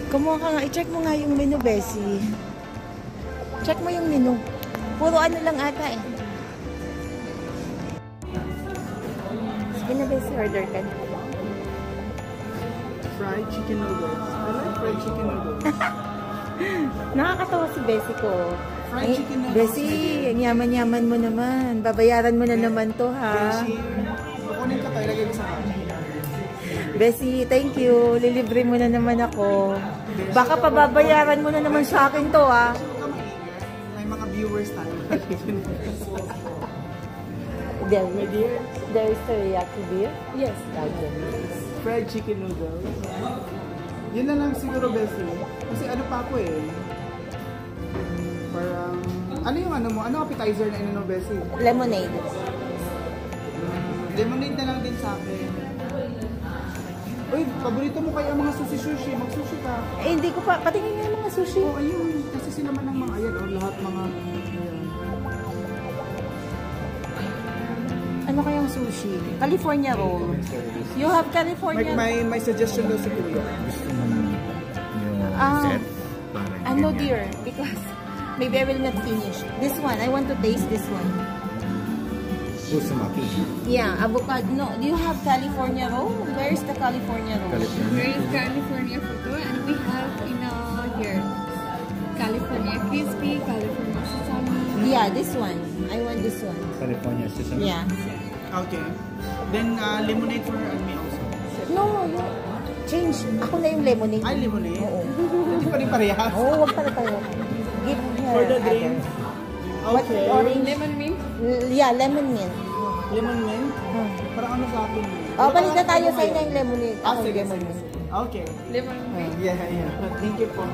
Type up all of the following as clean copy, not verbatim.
Kumuha ka nga. I-check mo nga yung menu, Bessie. Check mo yung menu. Puro ano lang ata eh. Sige na, Bessie. Order ka na. Fried chicken noodles. I like fried chicken noodles. Nakakatawa si Bessie ko. Fried chicken noodles. Bessie, ang yaman-yaman mo naman. Babayaran mo na naman to, ha? Bessie, kukunin ka tayo. Lagay mo sa akin. Bessie, thank you. Lilibre mo na naman ako. Baka pababayaran mo na naman sa akin to, ha? May mga viewers tayo. There is teriyaki beer? Yes. Fried chicken noodles. Yun na lang siguro, Bessie. Kasi ano pa ako eh. Parang, ano yung ano mo? Ano appetizer na inano, Bessie? Lemonade. Lemonade na lang din sa akin. Uy, paborito mo kaya mga sushi-sushi. Mag-sushi ka. Eh, hindi ko pa. Patingin nga yung mga sushi. Oo, ayun. Kasi sila man ang mga ayan. Oh, lahat mga... Ayan. Ano kayang sushi? California roll. You have California roll? May suggestion daw si Kuya. Gusto mo yung set? No dear, because maybe I will not finish. This one, I want to taste this one. Uzumaki. Yeah, avocado. No, do you have California roll? Where is the California roll? Here is California photo, and we have here California crispy, California sesame. Yeah, this one. I want this one. California sesame. Yeah. Okay. Then lemonade for me also. No, change. Ako na yung lemonade. Ay, lemonade? Oo. Hindi pa rin parehas. Oo, wag pala tayo. Give her For the drink. Okay. Orange. Lemon mint? Yeah, lemon mint. Lemon mint? Parang ano sa akin? Oh, balik na tayo sa inyo yung lemonade. Ah, Ako sige, lemon sige. mint. Okay. Lemon mint. Yeah. Thank you po.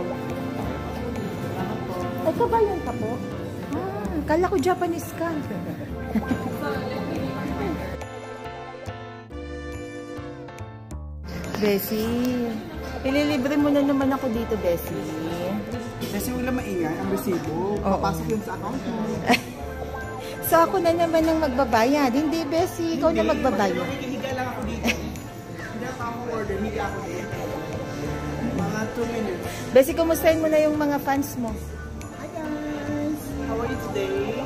Ay, kabayan ka po? Kala ko Japanese ka. Bessie, ililibre mo na naman ako dito, Bessie. Kasi wala maingay ang resibo. Papasok yun sa account mo. So ako na naman ang magbabayad. Hindi, Bessie, ikaw na magbabayad. Higa lang ako dito. Hindi ako order, higa ako dito. Mga 2 minutes. Bessie, kumustahin mo na yung mga fans mo? Hi guys! How are you today?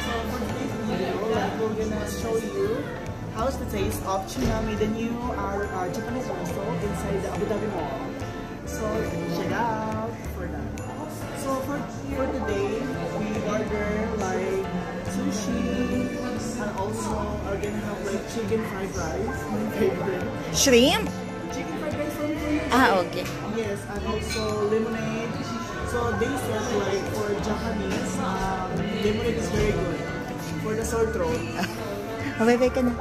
So for today's video, we're gonna show you how's the taste of Tsunami, the new Japanese restaurant inside the Abu Dhabi Mall. So check out for that. So for today, we order like sushi and also are gonna have like chicken fried rice, my favorite. Shrimp? Chicken fried rice from here. Okay. Yes, and also lemonade. So they said like for Japanese, lemonade is very good for the sore throat. Bye-bye ka na.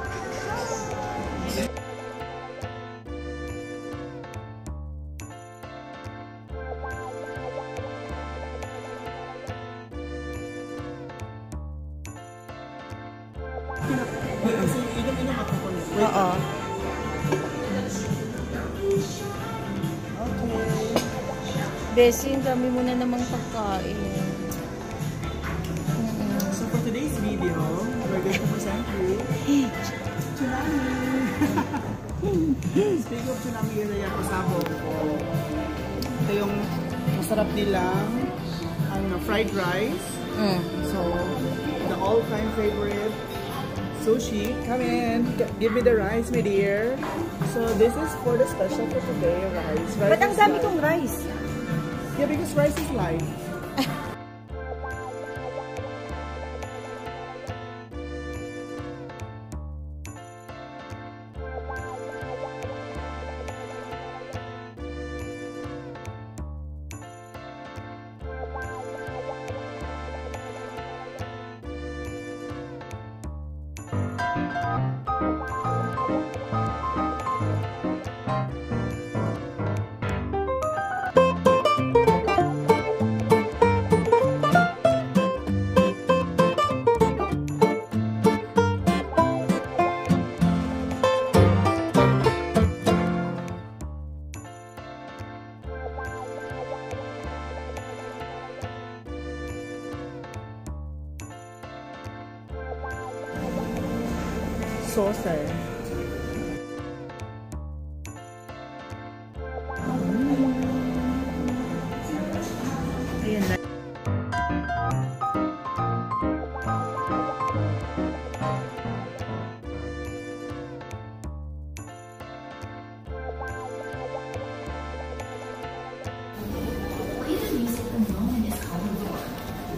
Kasi inom-inom ako po. Oo. Bessie, ang dami mo na namang pagkain. So for today's video, we're going to present you Tsunami. Speaking of Tsunami, area pasabog ko. Ito yung masarap nilang fried rice. So, the all-time favorite sushi. Come in. Give me the rice, my dear. So, this is for the special for today, rice. Ba't ang dami kong rice? Yeah, because rice is life. Saucer.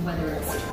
whether it's